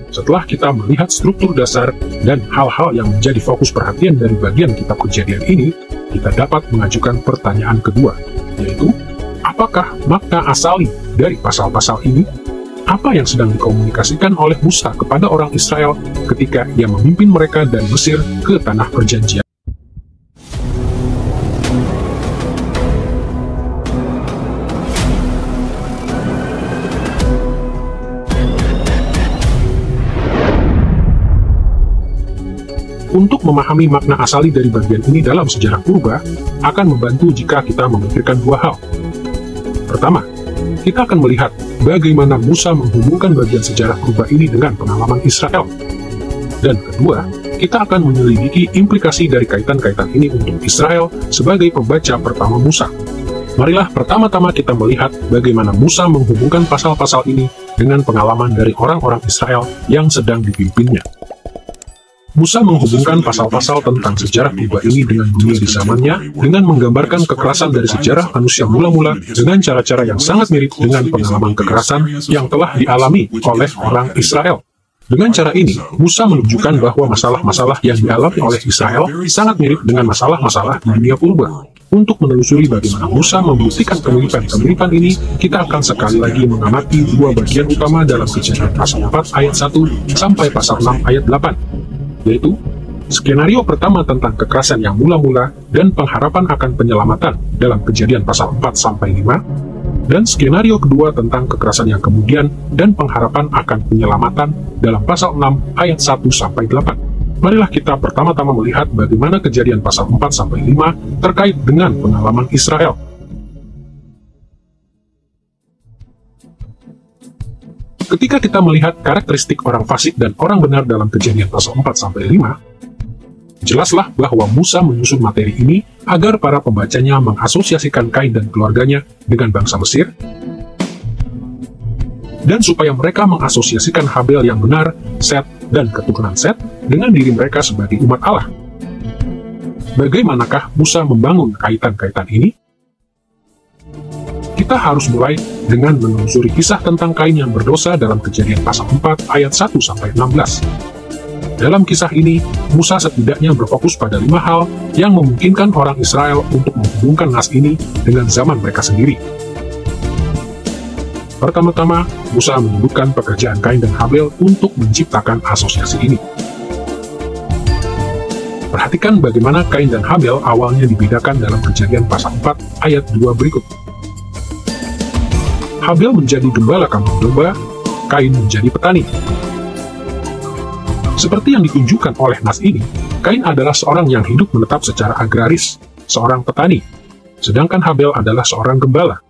Setelah kita melihat struktur dasar dan hal-hal yang menjadi fokus perhatian dari bagian kitab Kejadian ini, kita dapat mengajukan pertanyaan kedua, yaitu, apakah makna asali dari pasal-pasal ini? Apa yang sedang dikomunikasikan oleh Musa kepada orang Israel ketika ia memimpin mereka dari Mesir ke tanah perjanjian? Untuk memahami makna asali dari bagian ini dalam sejarah purba, akan membantu jika kita memikirkan dua hal. Pertama, kita akan melihat bagaimana Musa menghubungkan bagian sejarah purba ini dengan pengalaman Israel. Dan kedua, kita akan menyelidiki implikasi dari kaitan-kaitan ini untuk Israel sebagai pembaca pertama Musa. Marilah pertama-tama kita melihat bagaimana Musa menghubungkan pasal-pasal ini dengan pengalaman dari orang-orang Israel yang sedang dipimpinnya. Musa menghubungkan pasal-pasal tentang sejarah purba ini dengan dunia di zamannya, dengan menggambarkan kekerasan dari sejarah manusia mula-mula dengan cara-cara yang sangat mirip dengan pengalaman kekerasan yang telah dialami oleh orang Israel. Dengan cara ini, Musa menunjukkan bahwa masalah-masalah yang dialami oleh Israel sangat mirip dengan masalah-masalah di dunia purba. Untuk menelusuri bagaimana Musa membuktikan kemiripan-kemiripan ini, kita akan sekali lagi mengamati dua bagian utama dalam Kejadian pasal 4 ayat 1 sampai pasal 6 ayat 8. Yaitu, skenario pertama tentang kekerasan yang mula-mula dan pengharapan akan penyelamatan dalam Kejadian pasal 4-5, dan skenario kedua tentang kekerasan yang kemudian dan pengharapan akan penyelamatan dalam pasal 6 ayat 1-8. Marilah kita pertama-tama melihat bagaimana Kejadian pasal 4-5 terkait dengan pengalaman Israel. Ketika kita melihat karakteristik orang fasik dan orang benar dalam Kejadian pasal 4-5, jelaslah bahwa Musa menyusun materi ini agar para pembacanya mengasosiasikan Kain dan keluarganya dengan bangsa Mesir, dan supaya mereka mengasosiasikan Habel yang benar, Set, dan keturunan Set dengan diri mereka sebagai umat Allah. Bagaimanakah Musa membangun kaitan-kaitan ini? Kita harus mulai dengan menelusuri kisah tentang Kain yang berdosa dalam Kejadian pasal 4 ayat 1-16. Dalam kisah ini, Musa setidaknya berfokus pada 5 hal yang memungkinkan orang Israel untuk menghubungkan nas ini dengan zaman mereka sendiri. Pertama-tama, Musa menyebutkan pekerjaan Kain dan Habel untuk menciptakan asosiasi ini. Perhatikan bagaimana Kain dan Habel awalnya dibedakan dalam Kejadian pasal 4 ayat 2 berikut. Habel menjadi gembala kambing domba, Kain menjadi petani. Seperti yang ditunjukkan oleh nas ini, Kain adalah seorang yang hidup menetap secara agraris, seorang petani, sedangkan Habel adalah seorang gembala.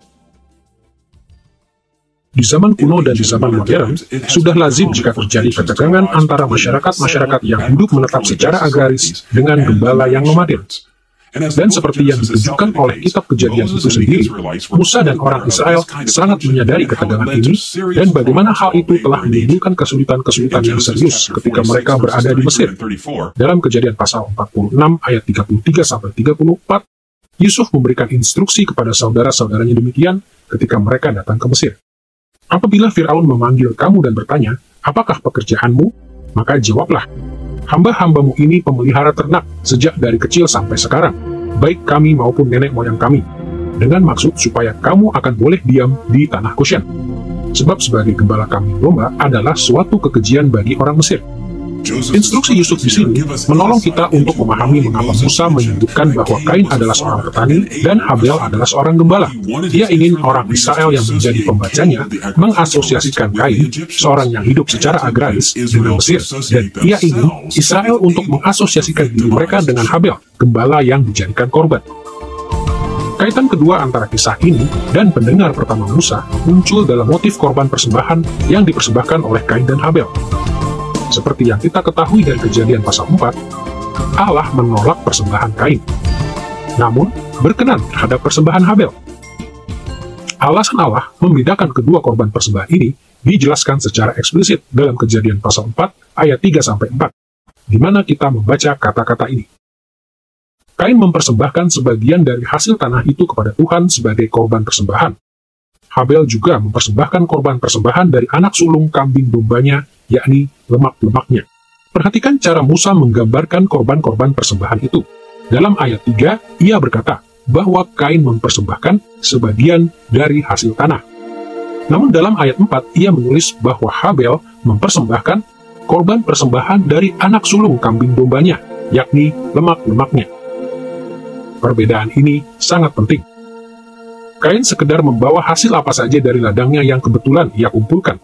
Di zaman kuno dan di zaman modern, sudah lazim jika terjadi ketegangan antara masyarakat-masyarakat yang hidup menetap secara agraris dengan gembala yang nomaden. Dan seperti yang ditunjukkan oleh kitab Kejadian itu sendiri, Musa dan orang Israel sangat menyadari ketegangan ini, dan bagaimana hal itu telah menimbulkan kesulitan-kesulitan yang serius ketika mereka berada di Mesir. Dalam Kejadian pasal 46 ayat 33-34, Yusuf memberikan instruksi kepada saudara-saudaranya demikian ketika mereka datang ke Mesir. Apabila Firaun memanggil kamu dan bertanya, apakah pekerjaanmu? Maka jawablah, hamba-hambamu ini pemelihara ternak sejak dari kecil sampai sekarang, baik kami maupun nenek moyang kami, dengan maksud supaya kamu akan boleh diam di tanah Goshen. Sebab sebagai gembala kambing domba adalah suatu kekejian bagi orang Mesir. Instruksi Yusuf di sini menolong kita untuk memahami mengapa Musa menyebutkan bahwa Kain adalah seorang petani dan Habel adalah seorang gembala. Dia ingin orang Israel yang menjadi pembacanya mengasosiasikan Kain, seorang yang hidup secara agraris, dengan Mesir, dan ia ingin Israel untuk mengasosiasikan diri mereka dengan Habel, gembala yang dijadikan korban. Kaitan kedua antara kisah ini dan pendengar pertama Musa muncul dalam motif korban persembahan yang dipersembahkan oleh Kain dan Habel. Seperti yang kita ketahui dari Kejadian pasal 4, Allah menolak persembahan Kain, namun berkenan terhadap persembahan Habel. Alasan Allah membedakan kedua korban persembahan ini dijelaskan secara eksplisit dalam Kejadian pasal 4 ayat 3-4, di mana kita membaca kata-kata ini. Kain mempersembahkan sebagian dari hasil tanah itu kepada Tuhan sebagai korban persembahan. Habel juga mempersembahkan korban persembahan dari anak sulung kambing dombanya yakni lemak-lemaknya. Perhatikan cara Musa menggambarkan korban-korban persembahan itu. Dalam ayat 3, ia berkata bahwa Kain mempersembahkan sebagian dari hasil tanah. Namun dalam ayat 4, ia menulis bahwa Habel mempersembahkan korban persembahan dari anak sulung kambing dombanya, yakni lemak-lemaknya. Perbedaan ini sangat penting. Kain sekedar membawa hasil apa saja dari ladangnya yang kebetulan ia kumpulkan.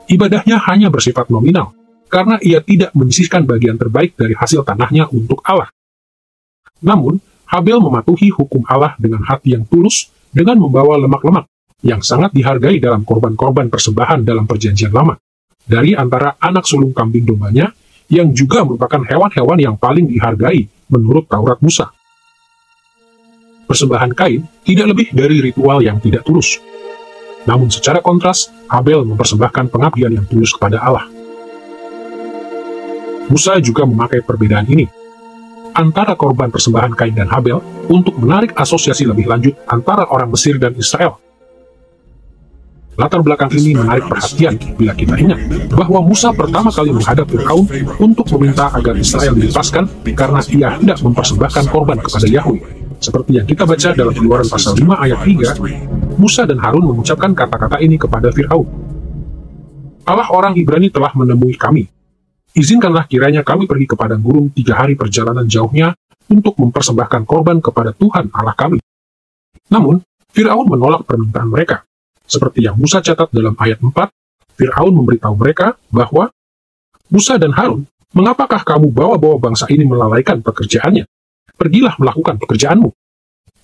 Ibadahnya hanya bersifat nominal, karena ia tidak menyisihkan bagian terbaik dari hasil tanahnya untuk Allah. Namun, Habel mematuhi hukum Allah dengan hati yang tulus dengan membawa lemak-lemak yang sangat dihargai dalam korban-korban persembahan dalam Perjanjian Lama, dari antara anak sulung kambing dombanya, yang juga merupakan hewan-hewan yang paling dihargai menurut Taurat Musa. Persembahan Kain tidak lebih dari ritual yang tidak tulus. Namun secara kontras, Habel mempersembahkan pengabdian yang tulus kepada Allah. Musa juga memakai perbedaan ini antara korban persembahan Kain dan Habel untuk menarik asosiasi lebih lanjut antara orang Mesir dan Israel. Latar belakang ini menarik perhatian bila kita ingat bahwa Musa pertama kali menghadap Firaun untuk meminta agar Israel dilepaskan karena ia hendak mempersembahkan korban kepada Yahweh. Seperti yang kita baca dalam Keluaran pasal 5 ayat 3, Musa dan Harun mengucapkan kata-kata ini kepada Firaun. Allah orang Ibrani telah menemui kami. Izinkanlah kiranya kami pergi ke padang gurun 3 hari perjalanan jauhnya untuk mempersembahkan korban kepada Tuhan Allah kami. Namun, Firaun menolak permintaan mereka. Seperti yang Musa catat dalam ayat 4, Firaun memberitahu mereka bahwa, Musa dan Harun, mengapakah kamu bawa-bawa bangsa ini melalaikan pekerjaannya? Pergilah melakukan pekerjaanmu.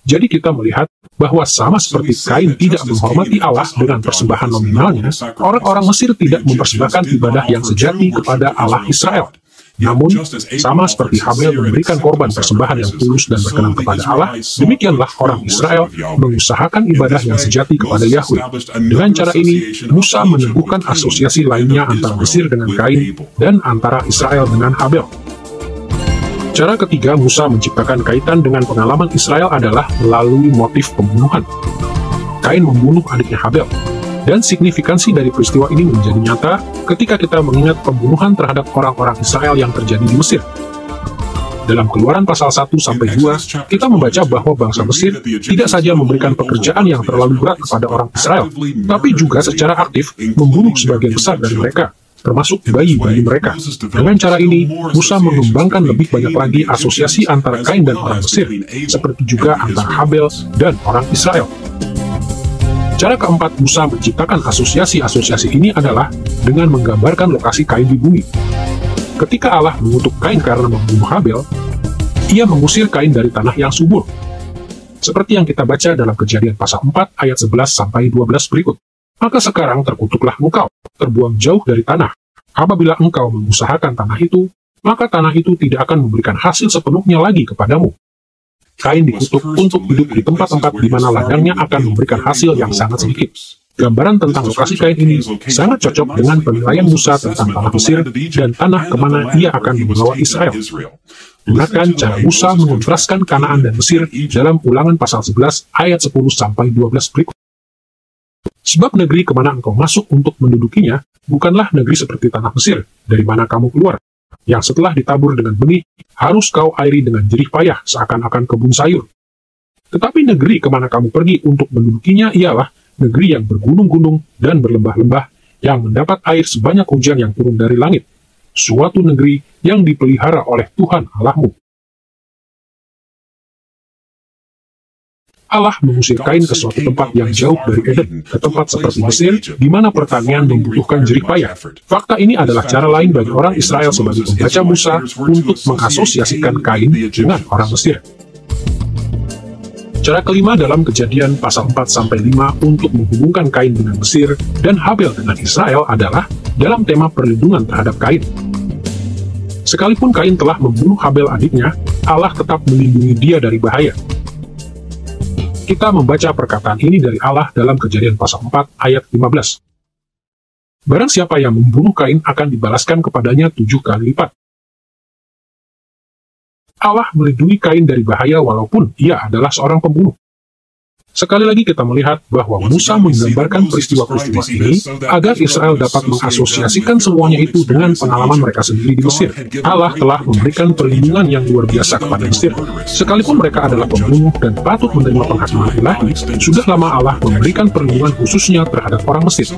Jadi kita melihat bahwa sama seperti Kain tidak menghormati Allah dengan persembahan nominalnya, orang-orang Mesir tidak mempersembahkan ibadah yang sejati kepada Allah Israel. Namun, sama seperti Habel memberikan korban persembahan yang tulus dan berkenan kepada Allah, demikianlah orang Israel mengusahakan ibadah yang sejati kepada Yahweh. Dengan cara ini, Musa meneguhkan asosiasi lainnya antara Mesir dengan Kain dan antara Israel dengan Habel. Cara ketiga Musa menciptakan kaitan dengan pengalaman Israel adalah melalui motif pembunuhan. Kain membunuh adiknya Habel. Dan signifikansi dari peristiwa ini menjadi nyata ketika kita mengingat pembunuhan terhadap orang-orang Israel yang terjadi di Mesir. Dalam Keluaran pasal 1-2, kita membaca bahwa bangsa Mesir tidak saja memberikan pekerjaan yang terlalu berat kepada orang Israel, tapi juga secara aktif membunuh sebagian besar dari mereka, termasuk bayi-bayi mereka. Dengan cara ini, Musa mengembangkan lebih banyak lagi asosiasi antara Kain dan orang Mesir, seperti juga antara Habel dan orang Israel. Cara keempat Musa menciptakan asosiasi-asosiasi ini adalah dengan menggambarkan lokasi Kain di bumi. Ketika Allah mengutuk Kain karena membunuh Habel, ia mengusir Kain dari tanah yang subur. Seperti yang kita baca dalam Kejadian pasal 4 ayat 11-12 berikut. Maka sekarang terkutuklah engkau, terbuang jauh dari tanah. Apabila engkau mengusahakan tanah itu, maka tanah itu tidak akan memberikan hasil sepenuhnya lagi kepadamu. Kain dikutuk untuk hidup di tempat-tempat di mana ladangnya akan memberikan hasil yang sangat sedikit. Gambaran tentang lokasi Kain ini sangat cocok dengan penilaian Musa tentang tanah Mesir dan tanah kemana ia akan membawa Israel. Gunakan cara Musa mengontraskan Kanaan dan Mesir dalam Ulangan pasal 11 ayat 10-12 berikut. Sebab negeri kemana engkau masuk untuk mendudukinya bukanlah negeri seperti tanah Mesir, dari mana kamu keluar, yang setelah ditabur dengan benih, harus kau airi dengan jerih payah seakan-akan kebun sayur. Tetapi negeri kemana kamu pergi untuk mendudukinya ialah negeri yang bergunung-gunung dan berlembah-lembah, yang mendapat air sebanyak hujan yang turun dari langit, suatu negeri yang dipelihara oleh Tuhan Allahmu. Allah mengusir Kain ke suatu tempat yang jauh dari Eden, ke tempat seperti Mesir, di mana pertanian membutuhkan jerih payah. Fakta ini adalah cara lain bagi orang Israel sebagai pembaca Musa untuk mengasosiasikan Kain dengan orang Mesir. Cara kelima dalam Kejadian pasal 4-5 untuk menghubungkan Kain dengan Mesir dan Habel dengan Israel adalah dalam tema perlindungan terhadap Kain. Sekalipun Kain telah membunuh Habel adiknya, Allah tetap melindungi dia dari bahaya. Kita membaca perkataan ini dari Allah dalam Kejadian pasal 4 ayat 15. Barang siapa yang membunuh Kain akan dibalaskan kepadanya 7 kali lipat. Allah melindungi Kain dari bahaya walaupun ia adalah seorang pembunuh. Sekali lagi kita melihat bahwa Musa menggambarkan peristiwa-peristiwa ini agar Israel dapat mengasosiasikan semuanya itu dengan pengalaman mereka sendiri di Mesir. Allah telah memberikan perlindungan yang luar biasa kepada Mesir. Sekalipun mereka adalah pembunuh dan patut menerima penghakiman ilahi, sudah lama Allah memberikan perlindungan khususnya terhadap orang Mesir.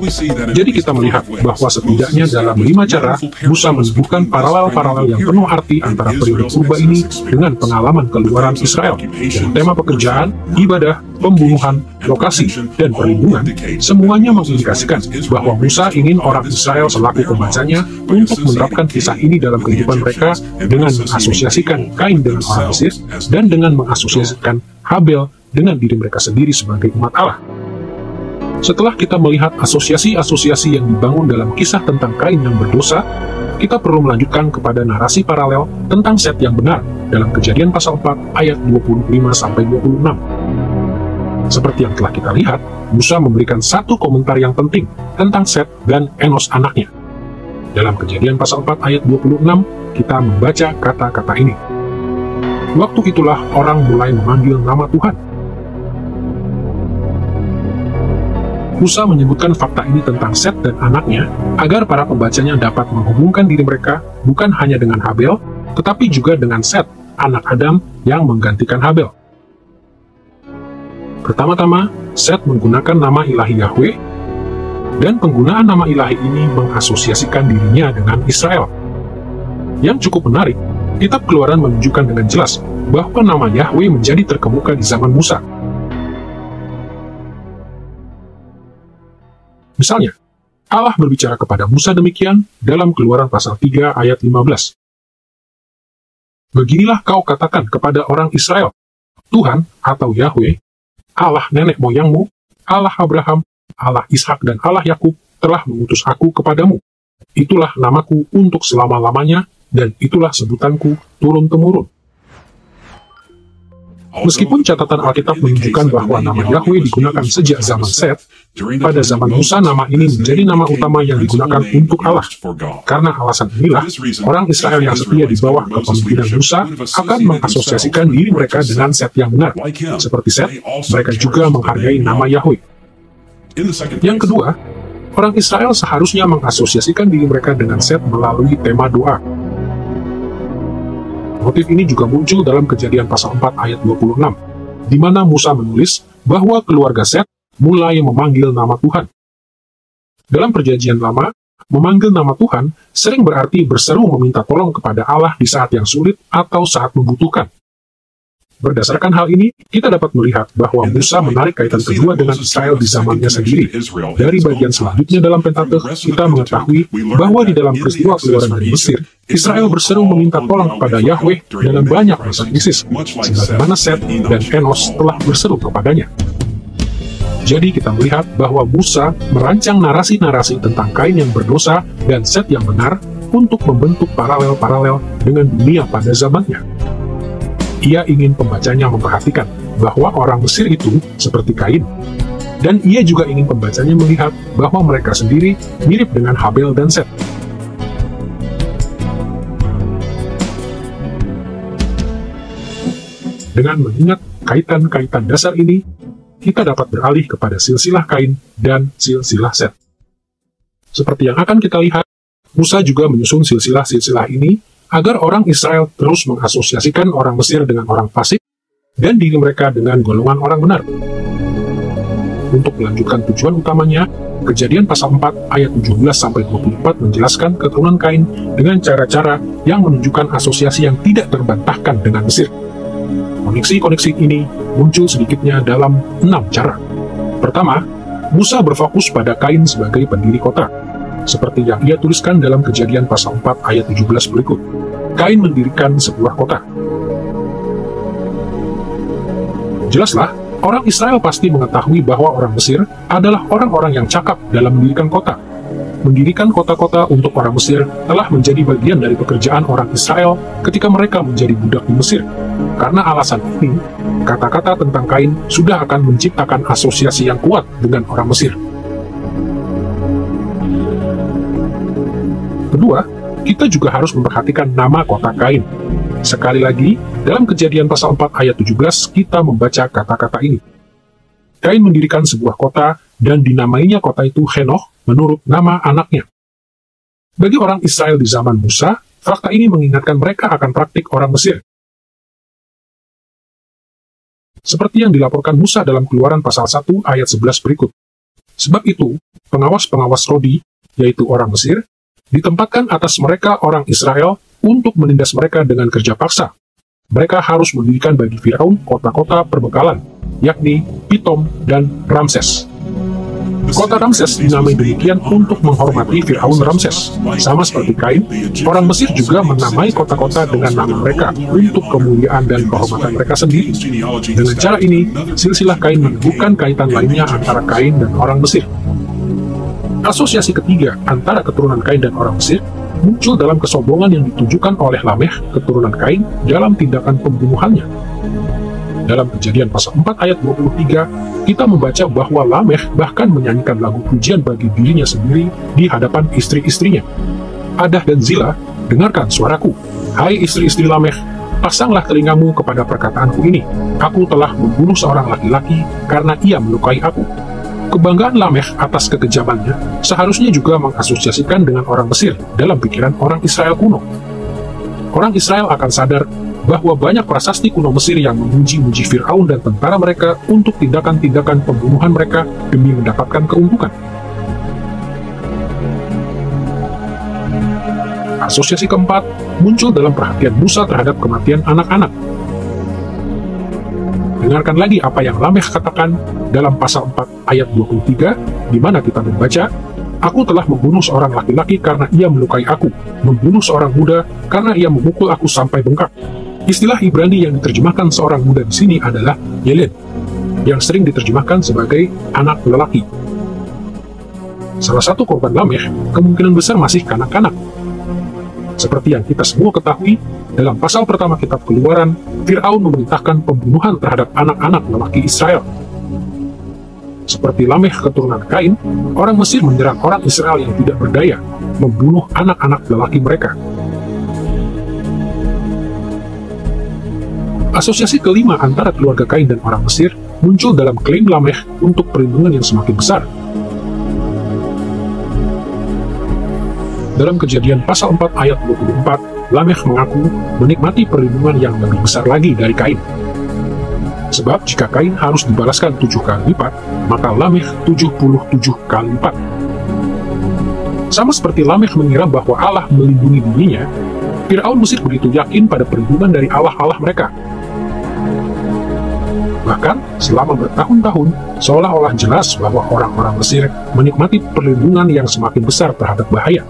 Jadi kita melihat bahwa setidaknya dalam 5 cara, Musa menyebutkan paralel-paralel yang penuh arti antara periode purba ini dengan pengalaman keluaran Israel. Dan tema pekerjaan, ibadah, pembunuhan, lokasi, dan perlindungan, semuanya mengindikasikan bahwa Musa ingin orang Israel selaku pembacanya untuk menerapkan kisah ini dalam kehidupan mereka dengan mengasosiasikan Kain dengan orang Mesir dan dengan mengasosiasikan Habel dengan diri mereka sendiri sebagai umat Allah. Setelah kita melihat asosiasi-asosiasi yang dibangun dalam kisah tentang Kain yang berdosa, kita perlu melanjutkan kepada narasi paralel tentang Set yang benar dalam Kejadian pasal 4 ayat 25-26. Seperti yang telah kita lihat, Musa memberikan satu komentar yang penting tentang Set dan Enos anaknya. Dalam Kejadian pasal 4 ayat 26, kita membaca kata-kata ini. Waktu itulah orang mulai memanggil nama Tuhan. Musa menyebutkan fakta ini tentang Set dan anaknya, agar para pembacanya dapat menghubungkan diri mereka bukan hanya dengan Habel, tetapi juga dengan Set, anak Adam yang menggantikan Habel. Pertama-tama, Set menggunakan nama ilahi Yahweh, dan penggunaan nama ilahi ini mengasosiasikan dirinya dengan Israel. Yang cukup menarik, Kitab Keluaran menunjukkan dengan jelas bahwa nama Yahweh menjadi terkemuka di zaman Musa. Misalnya, Allah berbicara kepada Musa demikian dalam Keluaran pasal 3 ayat 15. Beginilah kau katakan kepada orang Israel, Tuhan atau Yahweh, Allah nenek moyangmu, Allah Abraham, Allah Ishak dan Allah Yakub telah mengutus aku kepadamu. Itulah namaku untuk selama-lamanya, dan itulah sebutanku turun-temurun. Meskipun catatan Alkitab menunjukkan bahwa nama Yahweh digunakan sejak zaman Set, pada zaman Musa nama ini menjadi nama utama yang digunakan untuk Allah. Karena alasan inilah, orang Israel yang setia di bawah kepemimpinan Musa akan mengasosiasikan diri mereka dengan Set yang benar. Seperti Set, mereka juga menghargai nama Yahweh. Yang kedua, orang Israel seharusnya mengasosiasikan diri mereka dengan Set melalui tema doa. Motif ini juga muncul dalam Kejadian pasal 4 ayat 26, di mana Musa menulis bahwa keluarga Set mulai memanggil nama Tuhan. Dalam Perjanjian Lama, memanggil nama Tuhan sering berarti berseru meminta tolong kepada Allah di saat yang sulit atau saat membutuhkan. Berdasarkan hal ini, kita dapat melihat bahwa Musa menarik kaitan kedua dengan Israel di zamannya sendiri. Dari bagian selanjutnya dalam Pentateuch, kita mengetahui bahwa di dalam peristiwa keluaran dari Mesir, Israel berseru meminta tolong kepada Yahweh dalam banyak masa krisis, sebagaimana Set dan Enos telah berseru kepadanya. Jadi kita melihat bahwa Musa merancang narasi-narasi tentang Kain yang berdosa dan Set yang benar untuk membentuk paralel-paralel dengan dunia pada zamannya. Ia ingin pembacanya memperhatikan bahwa orang Mesir itu seperti Kain, dan ia juga ingin pembacanya melihat bahwa mereka sendiri mirip dengan Habel dan Set. Dengan mengingat kaitan-kaitan dasar ini, kita dapat beralih kepada silsilah Kain dan silsilah Set. Seperti yang akan kita lihat, Musa juga menyusun silsilah-silsilah ini agar orang Israel terus mengasosiasikan orang Mesir dengan orang fasik dan diri mereka dengan golongan orang benar. Untuk melanjutkan tujuan utamanya, Kejadian pasal 4 ayat 17-24 menjelaskan keturunan Kain dengan cara-cara yang menunjukkan asosiasi yang tidak terbantahkan dengan Mesir. Koneksi-koneksi ini muncul sedikitnya dalam 6 cara. Pertama, Musa berfokus pada Kain sebagai pendiri kota, seperti yang ia tuliskan dalam Kejadian pasal 4 ayat 17 berikut. Kain mendirikan sebuah kota. Jelaslah, orang Israel pasti mengetahui bahwa orang Mesir adalah orang-orang yang cakap dalam mendirikan kota. Mendirikan kota-kota untuk orang Mesir telah menjadi bagian dari pekerjaan orang Israel ketika mereka menjadi budak di Mesir. Karena alasan ini, kata-kata tentang Kain sudah akan menciptakan asosiasi yang kuat dengan orang Mesir. Kedua, kita juga harus memperhatikan nama kota Kain. Sekali lagi, dalam Kejadian pasal 4 ayat 17, kita membaca kata-kata ini. Kain mendirikan sebuah kota dan dinamainya kota itu Henoch menurut nama anaknya. Bagi orang Israel di zaman Musa, fakta ini mengingatkan mereka akan praktik orang Mesir. Seperti yang dilaporkan Musa dalam Keluaran pasal 1 ayat 11 berikut. Sebab itu, pengawas-pengawas Rodi, yaitu orang Mesir, ditempatkan atas mereka orang Israel untuk menindas mereka dengan kerja paksa. Mereka harus mendirikan bagi Firaun kota-kota perbekalan, yakni Pitom dan Ramses. Kota Ramses dinamai demikian untuk menghormati Firaun Ramses. Sama seperti Kain, orang Mesir juga menamai kota-kota dengan nama mereka untuk kemuliaan dan kehormatan mereka sendiri. Dengan cara ini, silsilah Kain menemukan kaitan lainnya antara Kain dan orang Mesir. Asosiasi ketiga antara keturunan Kain dan orang Mesir muncul dalam kesombongan yang ditujukan oleh Lameh, keturunan Kain, dalam tindakan pembunuhannya. Dalam Kejadian pasal 4 ayat 23, kita membaca bahwa Lameh bahkan menyanyikan lagu pujian bagi dirinya sendiri di hadapan istri-istrinya. Adah dan Zila, dengarkan suaraku. Hai istri-istri Lameh, pasanglah telingamu kepada perkataanku ini. Aku telah membunuh seorang laki-laki karena ia melukai aku. Kebanggaan Lameh atas kekejamannya seharusnya juga mengasosiasikan dengan orang Mesir dalam pikiran orang Israel kuno. Orang Israel akan sadar bahwa banyak prasasti kuno Mesir yang memuji-muji Firaun dan tentara mereka untuk tindakan-tindakan pembunuhan mereka demi mendapatkan keuntungan. Asosiasi keempat muncul dalam perhatian Musa terhadap kematian anak-anak. Dengarkan lagi apa yang Lameh katakan dalam pasal 4 ayat 23, di mana kita membaca, Aku telah membunuh seorang laki-laki karena ia melukai aku, membunuh seorang muda karena ia memukul aku sampai bengkak. Istilah Ibrani yang diterjemahkan seorang muda di sini adalah Yeled, yang sering diterjemahkan sebagai anak lelaki. Salah satu korban Lameh kemungkinan besar masih kanak-kanak. Seperti yang kita semua ketahui, dalam pasal pertama kitab Keluaran, Firaun memerintahkan pembunuhan terhadap anak-anak lelaki Israel. Seperti Lameh keturunan Kain, orang Mesir menyerang orang Israel yang tidak berdaya, membunuh anak-anak lelaki mereka. Asosiasi kelima antara keluarga Kain dan orang Mesir muncul dalam klaim Lameh untuk perlindungan yang semakin besar. Dalam Kejadian pasal 4 ayat 24, Lameh mengaku menikmati perlindungan yang lebih besar lagi dari Kain. Sebab jika Kain harus dibalaskan 7 kali lipat, maka Lameh 77 kali lipat. Sama seperti Lameh mengira bahwa Allah melindungi dirinya, Firaun Mesir begitu yakin pada perlindungan dari Allah-Allah mereka. Bahkan, selama bertahun-tahun, seolah-olah jelas bahwa orang-orang Mesir menikmati perlindungan yang semakin besar terhadap bahaya.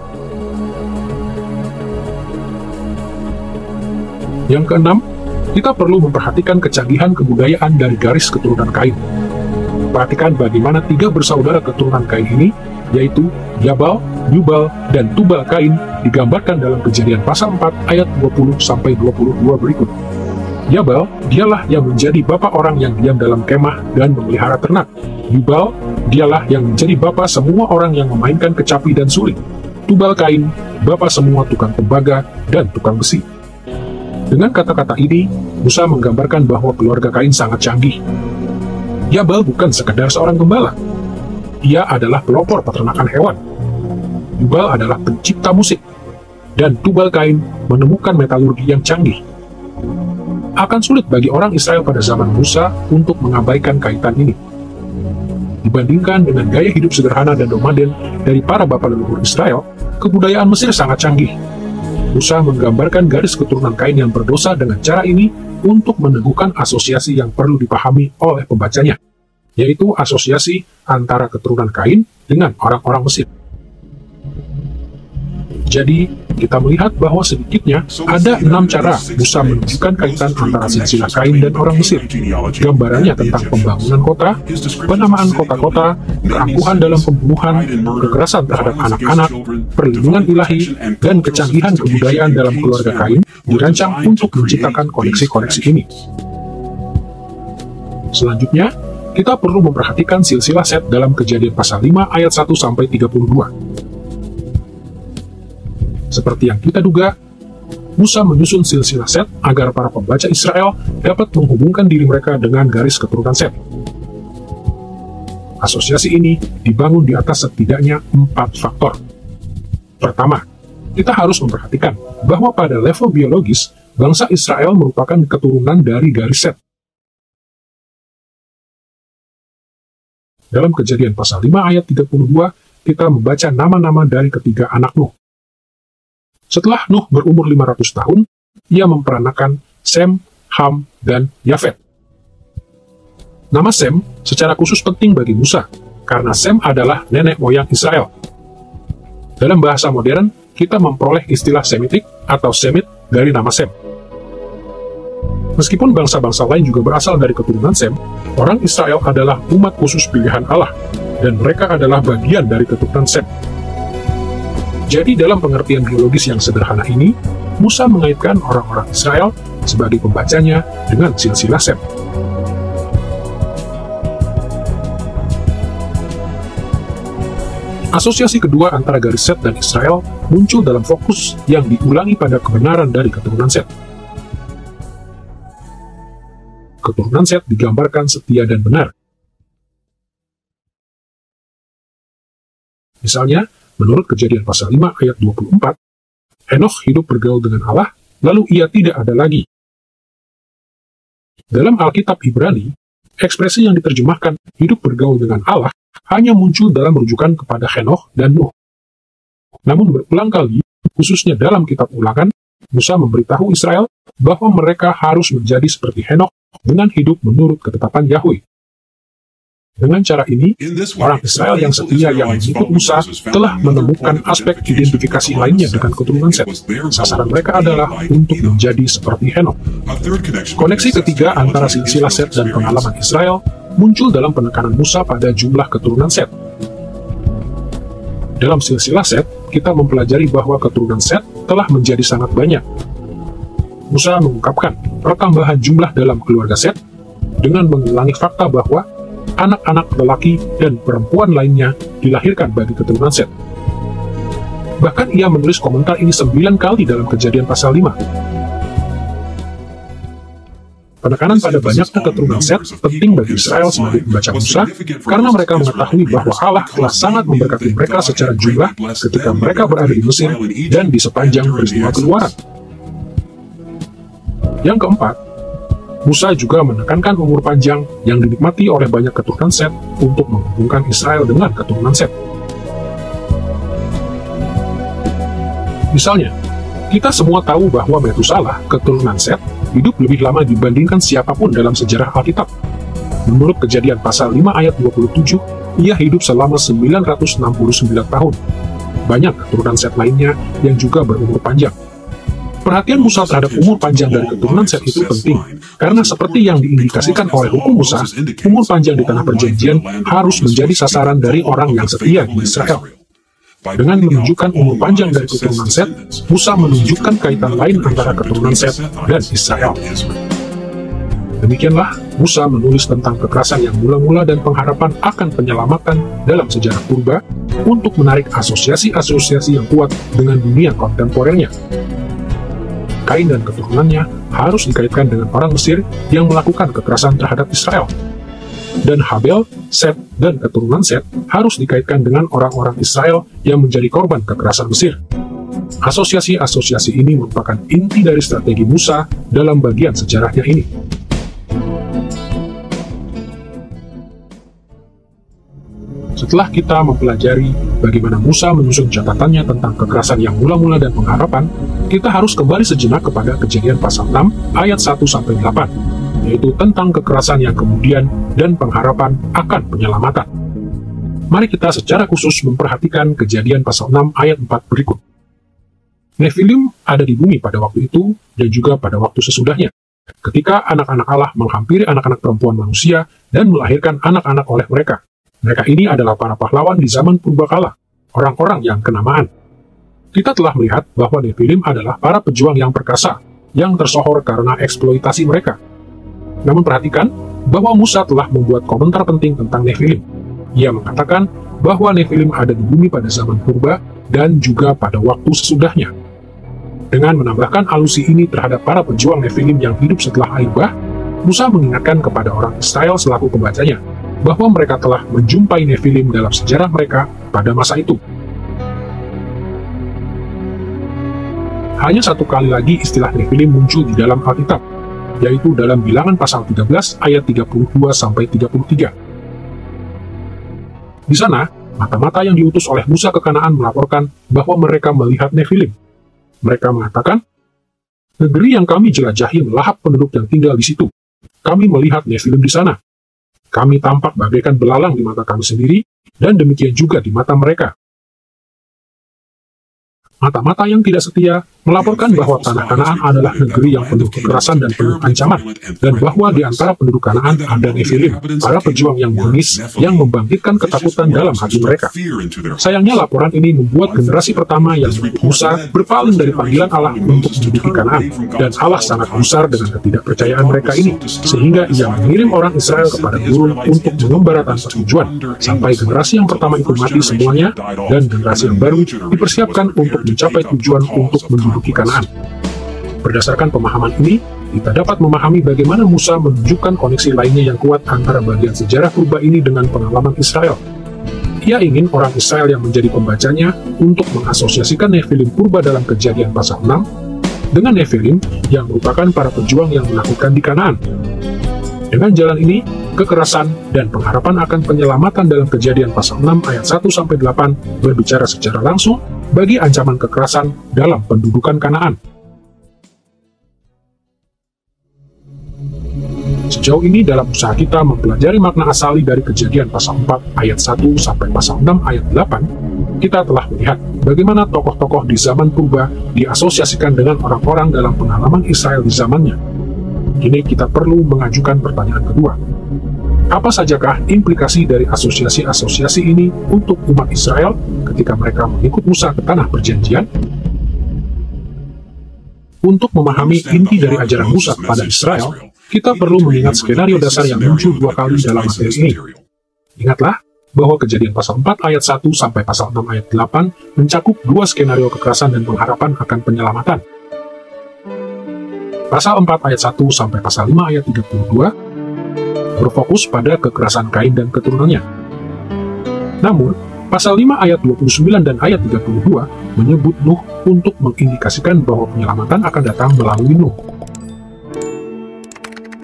Yang keenam, kita perlu memperhatikan kecanggihan kebudayaan dari garis keturunan Kain. Perhatikan bagaimana 3 bersaudara keturunan Kain ini, yaitu Yabal, Yubal, dan Tubal Kain, digambarkan dalam Kejadian pasal 4 ayat 20-22 berikut. Yabal, dialah yang menjadi bapa orang yang diam dalam kemah dan memelihara ternak. Yubal, dialah yang menjadi bapa semua orang yang memainkan kecapi dan suling. Tubal Kain, bapa semua tukang tembaga dan tukang besi. Dengan kata-kata ini, Musa menggambarkan bahwa keluarga Kain sangat canggih. Yabal bukan sekedar seorang gembala. Ia adalah pelopor peternakan hewan. Yubal adalah pencipta musik. Dan Tubal Kain menemukan metalurgi yang canggih. Akan sulit bagi orang Israel pada zaman Musa untuk mengabaikan kaitan ini. Dibandingkan dengan gaya hidup sederhana dan nomaden dari para bapa leluhur Israel, kebudayaan Mesir sangat canggih. Musa menggambarkan garis keturunan Kain yang berdosa dengan cara ini untuk meneguhkan asosiasi yang perlu dipahami oleh pembacanya, yaitu asosiasi antara keturunan Kain dengan orang-orang Mesir. Jadi, kita melihat bahwa sedikitnya ada 6 cara Musa menunjukkan kaitan antara silsilah Kain dan orang Mesir. Gambarannya tentang pembangunan kota, penamaan kota-kota, keangkuhan dalam pembunuhan, kekerasan terhadap anak-anak, perlindungan ilahi, dan kecanggihan kebudayaan dalam keluarga Kain dirancang untuk menciptakan koneksi-koneksi ini. Selanjutnya, kita perlu memperhatikan silsilah Set dalam Kejadian pasal 5 ayat 1-32. Seperti yang kita duga, Musa menyusun silsilah Set agar para pembaca Israel dapat menghubungkan diri mereka dengan garis keturunan Set. Asosiasi ini dibangun di atas setidaknya 4 faktor. Pertama, kita harus memperhatikan bahwa pada level biologis, bangsa Israel merupakan keturunan dari garis Set. Dalam Kejadian pasal 5 ayat 32, kita membaca nama-nama dari ketiga anak Nuh. Setelah Nuh berumur 500 tahun, ia memperanakan Sem, Ham, dan Yafet. Nama Sem secara khusus penting bagi Musa, karena Sem adalah nenek moyang Israel. Dalam bahasa modern, kita memperoleh istilah Semitik atau Semit dari nama Sem. Meskipun bangsa-bangsa lain juga berasal dari keturunan Sem, orang Israel adalah umat khusus pilihan Allah, dan mereka adalah bagian dari keturunan Sem. Jadi dalam pengertian biologis yang sederhana ini, Musa mengaitkan orang-orang Israel sebagai pembacanya dengan silsilah Sem. Asosiasi kedua antara garis Set dan Israel muncul dalam fokus yang diulangi pada kebenaran dari keturunan Set. Keturunan Set digambarkan setia dan benar. Misalnya, menurut Kejadian pasal 5 ayat 24, Henokh hidup bergaul dengan Allah, lalu ia tidak ada lagi. Dalam Alkitab Ibrani, ekspresi yang diterjemahkan hidup bergaul dengan Allah hanya muncul dalam rujukan kepada Henokh dan Nuh. Namun berulang kali, khususnya dalam kitab Ulangan, Musa memberitahu Israel bahwa mereka harus menjadi seperti Henokh dengan hidup menurut ketetapan Yahweh. Dengan cara ini, orang Israel yang setia yang mengikut Musa telah menemukan aspek identifikasi lainnya dengan keturunan Set. Sasaran mereka adalah untuk menjadi seperti Henokh. Koneksi ketiga antara silsilah Set dan pengalaman Israel muncul dalam penekanan Musa pada jumlah keturunan Set. Dalam silsilah Set, kita mempelajari bahwa keturunan Set telah menjadi sangat banyak. Musa mengungkapkan pertambahan jumlah dalam keluarga Set dengan mengulangi fakta bahwa anak-anak lelaki dan perempuan lainnya dilahirkan bagi keturunan Set. Bahkan ia menulis komentar ini 9 kali dalam Kejadian pasal 5. Penekanan pada banyaknya keturunan Set penting bagi Israel sebagai pembaca Musa, karena mereka mengetahui bahwa Allah telah sangat memberkati mereka secara jumlah ketika mereka berada di Mesir dan di sepanjang peristiwa Keluaran. Yang keempat, Musa juga menekankan umur panjang yang dinikmati oleh banyak keturunan Set untuk menghubungkan Israel dengan keturunan Set. Misalnya, kita semua tahu bahwa Metusalah, keturunan Set, hidup lebih lama dibandingkan siapapun dalam sejarah Alkitab. Menurut Kejadian pasal 5 ayat 27, ia hidup selama 969 tahun. Banyak keturunan Set lainnya yang juga berumur panjang. Perhatian Musa terhadap umur panjang dari keturunan Set itu penting, karena seperti yang diindikasikan oleh hukum Musa, umur panjang di tanah perjanjian harus menjadi sasaran dari orang yang setia di Israel. Dengan menunjukkan umur panjang dari keturunan Set, Musa menunjukkan kaitan lain antara keturunan Set dan Israel. Demikianlah, Musa menulis tentang kekerasan yang mula-mula dan pengharapan akan penyelamatan dalam sejarah purba untuk menarik asosiasi-asosiasi yang kuat dengan dunia kontemporernya. Kain dan keturunannya harus dikaitkan dengan orang Mesir yang melakukan kekerasan terhadap Israel. Dan Habel, Set, dan keturunan Set harus dikaitkan dengan orang-orang Israel yang menjadi korban kekerasan Mesir. Asosiasi-asosiasi ini merupakan inti dari strategi Musa dalam bagian sejarahnya ini. Setelah kita mempelajari bagaimana Musa menyusun catatannya tentang kekerasan yang mula-mula dan pengharapan, kita harus kembali sejenak kepada Kejadian pasal 6 ayat 1-8, yaitu tentang kekerasan yang kemudian dan pengharapan akan penyelamatan. Mari kita secara khusus memperhatikan Kejadian pasal 6 ayat 4 berikut. Nefilim ada di bumi pada waktu itu dan juga pada waktu sesudahnya, ketika anak-anak Allah menghampiri anak-anak perempuan manusia dan melahirkan anak-anak oleh mereka. Mereka ini adalah para pahlawan di zaman purbakala, orang-orang yang kenamaan. Kita telah melihat bahwa Nefilim adalah para pejuang yang perkasa, yang tersohor karena eksploitasi mereka. Namun perhatikan bahwa Musa telah membuat komentar penting tentang Nefilim. Ia mengatakan bahwa Nefilim ada di bumi pada zaman purba dan juga pada waktu sesudahnya. Dengan menambahkan alusi ini terhadap para pejuang Nefilim yang hidup setelah air bah, Musa mengingatkan kepada orang Israel selaku pembacanya bahwa mereka telah menjumpai Nefilim dalam sejarah mereka pada masa itu. Hanya satu kali lagi istilah Nefilim muncul di dalam Alkitab, yaitu dalam Bilangan pasal 13 ayat 32-33. Di sana, mata-mata yang diutus oleh Musa ke Kanaan melaporkan bahwa mereka melihat Nefilim. Mereka mengatakan, "Negeri yang kami jelajahi melahap penduduk yang tinggal di situ. Kami melihat Nefilim di sana. Kami tampak bagaikan belalang di mata kami sendiri, dan demikian juga di mata mereka." Mata-mata yang tidak setia melaporkan bahwa tanah Kanaan adalah negeri yang penuh kekerasan dan penuh ancaman, dan bahwa di antara penduduk Kanaan ada Nefilim, para pejuang yang bengis yang membangkitkan ketakutan dalam hati mereka. Sayangnya laporan ini membuat generasi pertama yang mengikut Musa berpaling dari panggilan Allah untuk menduduki Kanaan, dan Allah sangat gusar dengan ketidakpercayaan mereka ini, sehingga ia mengirim orang Israel kepada gurun untuk mengembara tanpa tujuan, sampai generasi yang pertama itu mati semuanya, dan generasi yang baru dipersiapkan untuk mencapai tujuan untuk menduduki Kanaan. Berdasarkan pemahaman ini, kita dapat memahami bagaimana Musa menunjukkan koneksi lainnya yang kuat antara bagian sejarah purba ini dengan pengalaman Israel. Ia ingin orang Israel yang menjadi pembacanya untuk mengasosiasikan Nefilim purba dalam Kejadian pasal 6 dengan Nefilim yang merupakan para pejuang yang menakutkan di Kanaan. Dengan jalan ini, kekerasan dan pengharapan akan penyelamatan dalam Kejadian pasal 6 ayat 1-8 berbicara secara langsung bagi ancaman kekerasan dalam pendudukan Kanaan. Sejauh ini dalam usaha kita mempelajari makna asali dari Kejadian pasal 4 ayat 1 sampai pasal 6 ayat 8, kita telah melihat bagaimana tokoh-tokoh di zaman purba diasosiasikan dengan orang-orang dalam pengalaman Israel di zamannya. Kini kita perlu mengajukan pertanyaan kedua. Apa sajakah implikasi dari asosiasi-asosiasi ini untuk umat Israel ketika mereka mengikut Musa ke tanah perjanjian? Untuk memahami inti dari ajaran Musa kepada Israel, kita perlu mengingat skenario dasar yang muncul 2 kali dalam materi ini. Ingatlah bahwa Kejadian pasal 4 ayat 1 sampai pasal 6 ayat 8 mencakup 2 skenario kekerasan dan pengharapan akan penyelamatan. Pasal 4 ayat 1 sampai pasal 5 ayat 32 berfokus pada kekerasan Kain dan keturunannya. Namun, pasal 5 ayat 29 dan ayat 32 menyebut Nuh untuk mengindikasikan bahwa penyelamatan akan datang melalui Nuh.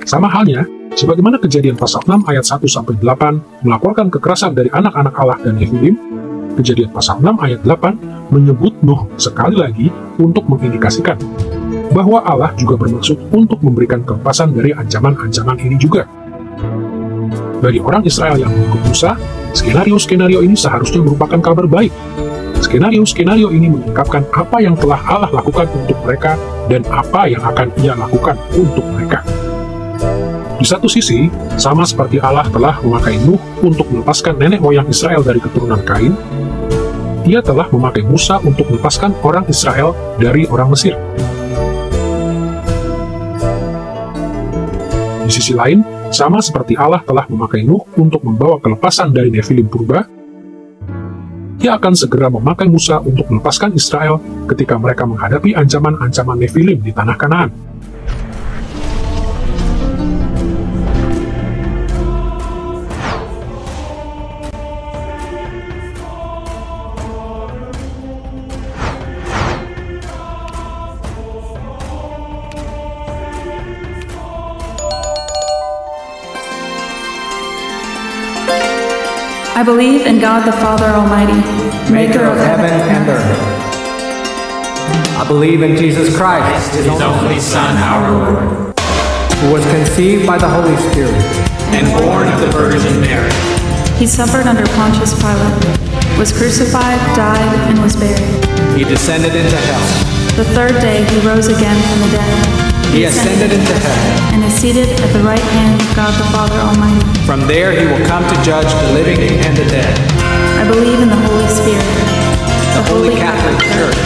Sama halnya, sebagaimana Kejadian pasal 6 ayat 1-8 melaporkan kekerasan dari anak-anak Allah dan Nefilim, Kejadian pasal 6 ayat 8 menyebut Nuh sekali lagi untuk mengindikasikan bahwa Allah juga bermaksud untuk memberikan kelepasan dari ancaman-ancaman ini juga. Bagi orang Israel yang mengikut Musa, skenario-skenario ini seharusnya merupakan kabar baik. Skenario-skenario ini mengungkapkan apa yang telah Allah lakukan untuk mereka dan apa yang akan Ia lakukan untuk mereka. Di satu sisi, sama seperti Allah telah memakai Nuh untuk melepaskan nenek moyang Israel dari keturunan Kain, Ia telah memakai Musa untuk melepaskan orang Israel dari orang Mesir. Di sisi lain, sama seperti Allah telah memakai Nuh untuk membawa kelepasan dari Nefilim purba, Ia akan segera memakai Musa untuk melepaskan Israel ketika mereka menghadapi ancaman-ancaman Nefilim di tanah Kanaan. I believe in God the Father Almighty, maker of heaven and earth. I believe in Jesus Christ, His only Son, our Lord, who was conceived by the Holy Spirit and born of the Virgin Mary. He suffered under Pontius Pilate, was crucified, died, and was buried. He descended into hell. The third day he rose again from the dead. He ascended into heaven, and is seated at the right hand of God the Father Almighty. From there he will come to judge the living and the dead. I believe in the Holy Spirit, the Holy Catholic Church,